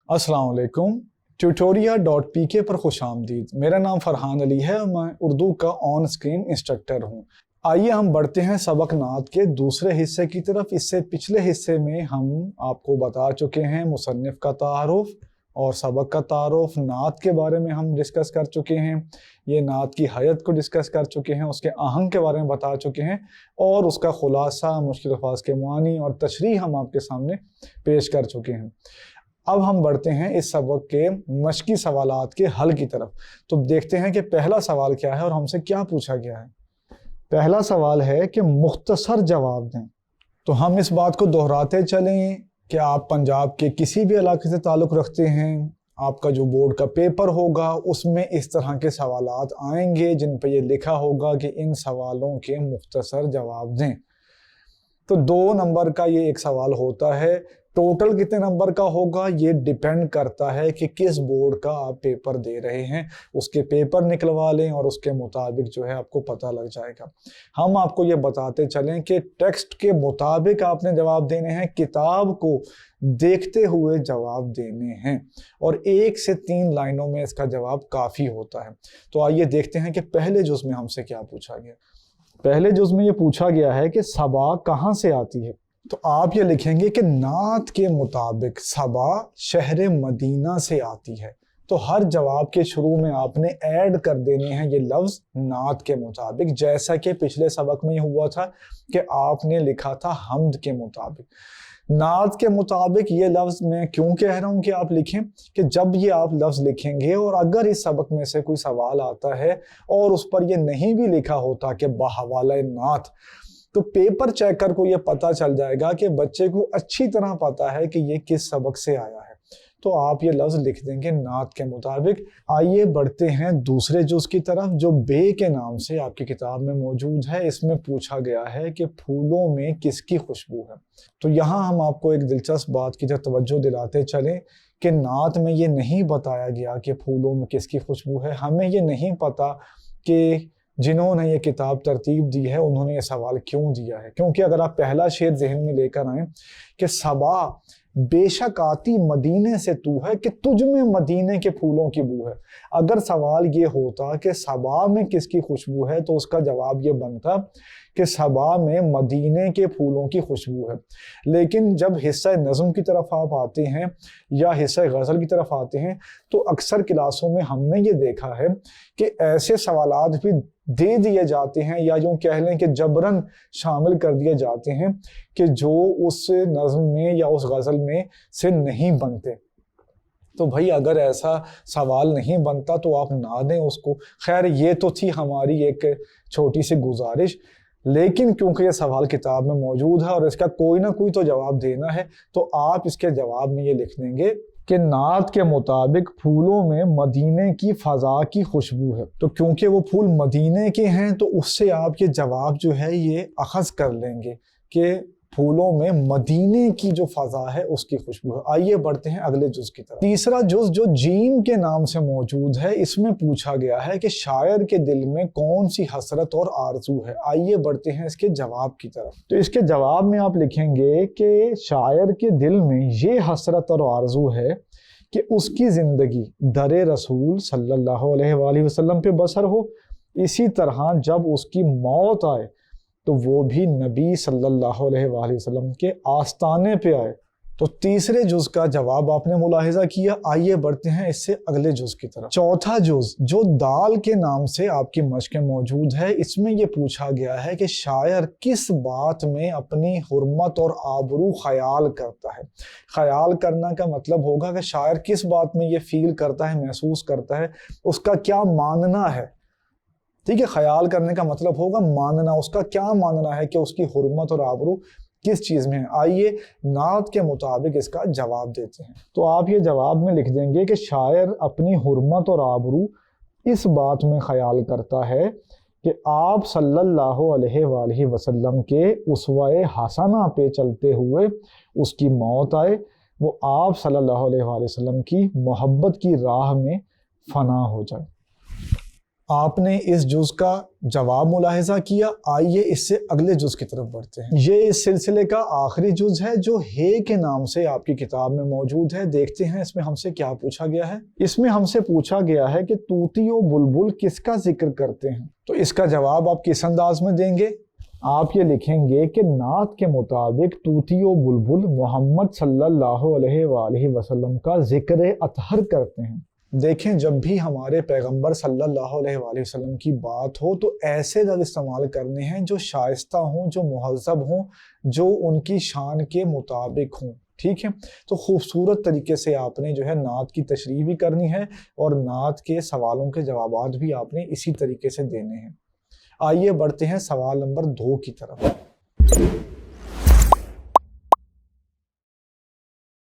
अस्सलाम वालेकुम। tutoria.pk पर खुश आमदीद। मेरा नाम फरहान अली है और मैं उर्दू का ऑन स्क्रीन इंस्ट्रक्टर हूँ। आइए हम बढ़ते हैं सबक नात के दूसरे हिस्से की तरफ। इससे पिछले हिस्से में हम आपको बता चुके हैं मुसन्निफ का तारुफ और सबक का तारुफ, नात के बारे में हम डिस्कस कर चुके हैं, ये नात की हैत को डिस्कस कर चुके हैं, उसके आहंग के बारे में बता चुके हैं और उसका खुलासा, मुश्किल अल्फाज के मानी और तशरीह हम आपके सामने पेश कर चुके हैं। अब हम बढ़ते हैं इस सबक के मशकी सवालात के हल की तरफ। तो देखते हैं कि पहला सवाल क्या है और हमसे क्या पूछा गया है। पहला सवाल है कि मुख्तसर जवाब दें। तो हम इस बात को दोहराते चलें कि आप पंजाब के किसी भी इलाके से ताल्लुक़ रखते हैं, आपका जो बोर्ड का पेपर होगा उसमें इस तरह के सवालात आएंगे जिन पर यह लिखा होगा कि इन सवालों के मुख्तसर जवाब दें। तो 2 नंबर का ये एक सवाल होता है। टोटल कितने नंबर का होगा ये डिपेंड करता है कि किस बोर्ड का आप पेपर दे रहे हैं, उसके पेपर निकलवा लें और उसके मुताबिक जो है आपको पता लग जाएगा। हम आपको ये बताते चलें कि टेक्स्ट के मुताबिक आपने जवाब देने हैं, किताब को देखते हुए जवाब देने हैं और 1 से 3 लाइनों में इसका जवाब काफ़ी होता है। तो आइए देखते हैं कि पहले जुज़ में हमसे क्या पूछा गया। पहले जुज़ में ये पूछा गया है कि सबा कहाँ से आती है। तो आप ये लिखेंगे कि नात के मुताबिक सबा शहर मदीना से आती है। तो हर जवाब के शुरू में आपने ऐड कर देने हैं ये लफ्ज़ नात के मुताबिक, जैसा कि पिछले सबक में हुआ था कि आपने लिखा था हम्द के मुताबिक। नात के मुताबिक ये लफ्ज़ मैं क्यों कह रहा हूँ कि आप लिखें, कि जब ये आप लफ्ज़ लिखेंगे और अगर इस सबक में से कोई सवाल आता है और उस पर ये नहीं भी लिखा होता कि बहवाले नात, तो पेपर चेकर को ये पता चल जाएगा कि बच्चे को अच्छी तरह पता है कि ये किस सबक से आया है। तो आप ये लफ्ज़ लिख देंगे नात के मुताबिक। आइए बढ़ते हैं दूसरे जुज़ की तरफ जो बे के नाम से आपकी किताब में मौजूद है। इसमें पूछा गया है कि फूलों में किसकी खुशबू है। तो यहाँ हम आपको एक दिलचस्प बात की तरफ तवज्जो दिलाते चलें कि नात में ये नहीं बताया गया कि फूलों में किसकी खुशबू है। हमें ये नहीं पता कि जिन्होंने ये किताब तरतीब दी है उन्होंने ये सवाल क्यों दिया है, क्योंकि अगर आप पहला शेर जहन में लेकर आए कि सबा बेशक आती मदीने से तू है, कि तुझ में मदीने के फूलों की बू है। अगर सवाल ये होता कि सबा में किसकी खुशबू है तो उसका जवाब ये बनता कि सबा में मदीने के फूलों की खुशबू है। लेकिन जब हिस्सा नज़म की तरफ आप आते हैं या हिस्सा गज़ल की तरफ आते हैं तो अक्सर क्लासों में हमने ये देखा है कि ऐसे सवालात भी दे दिए जाते हैं या यूँ कह लें कि जबरन शामिल कर दिए जाते हैं कि जो उस नज़म में या उस गज़ल में से नहीं बनते। तो भाई अगर ऐसा सवाल नहीं बनता तो आप ना दें उसको। खैर ये तो थी हमारी एक छोटी सी गुजारिश, लेकिन क्योंकि ये सवाल किताब में मौजूद है और इसका कोई ना कोई तो जवाब देना है, तो आप इसके जवाब में ये लिख देंगे कि नात के मुताबिक फूलों में मदीने की फ़ज़ा की खुशबू है। तो क्योंकि वो फूल मदीने के हैं तो उससे आप ये जवाब जो है ये अखज़ कर लेंगे कि फूलों में मदीने की जो फ़ज़ा है उसकी खुशबू है। आइए बढ़ते हैं अगले जुज़ की तरफ। तीसरा जुज़ जो जीम के नाम से मौजूद है, इसमें पूछा गया है कि शायर के दिल में कौन सी हसरत और आरज़ू है। आइए बढ़ते हैं इसके जवाब की तरफ। तो इसके जवाब में आप लिखेंगे कि शायर के दिल में ये हसरत और आरज़ू है कि उसकी ज़िंदगी दरे रसूल सल्लल्लाहु अलैहि वसल्लम पे बसर हो, इसी तरह जब उसकी मौत आए तो वो भी नबी सल्लल्लाहु अलैहि वसल्लम के आस्ताने पे आए। तो तीसरे जुज़ का जवाब आपने मुलाहिजा किया। आइए बढ़ते हैं इससे अगले जुज़ की तरफ। चौथा जुज़ जो दाल के नाम से आपकी मश्क मौजूद है, इसमें यह पूछा गया है कि शायर किस बात में अपनी हुर्मत और आबरू ख्याल करता है। ख्याल करना का मतलब होगा कि शायर किस बात में ये फील करता है, महसूस करता है, उसका क्या मानना है। ठीक है, ख्याल करने का मतलब होगा मानना, उसका क्या मानना है कि उसकी हुर्मत और आबरू किस चीज़ में है। आइए नात के मुताबिक इसका जवाब देते हैं। तो आप ये जवाब में लिख देंगे कि शायर अपनी हुर्मत और आबरू इस बात में ख्याल करता है कि आप सल्लल्लाहु अलैहि वसल्लम के उसवाए हसना पे चलते हुए उसकी मौत आए, वो आप सल्लल्लाहु अलैहि वसल्लम की मोहब्बत की राह में फना हो जाए। आपने इस जुज का जवाब मुलाहिजा किया। आइए इससे अगले जुज की तरफ बढ़ते हैं। ये इस सिलसिले का आखिरी जुज है जो हे के नाम से आपकी किताब में मौजूद है। देखते हैं इसमें हमसे क्या पूछा गया है। इसमें हमसे पूछा गया है कि तूती और बुलबुल किसका जिक्र करते हैं। तो इसका जवाब आप किस अंदाज में देंगे? आप ये लिखेंगे कि नात के मुताबिक तूती और बुलबुल मोहम्मद सल्लल्लाहु अलैहि वसल्लम का जिक्र अतहर करते हैं। देखें, जब भी हमारे पैगंबर सल्लल्लाहु अलैहि वसल्लम की बात हो तो ऐसे लफ्ज़ इस्तेमाल करने हैं जो शाइस्ता हों, जो मुहज़्ज़ब हों, जो उनकी शान के मुताबिक हों। ठीक है, तो खूबसूरत तरीके से आपने जो है नात की तशरीह भी करनी है और नात के सवालों के जवाबात भी आपने इसी तरीके से देने हैं। आइए बढ़ते हैं सवाल नंबर 2 की तरफ।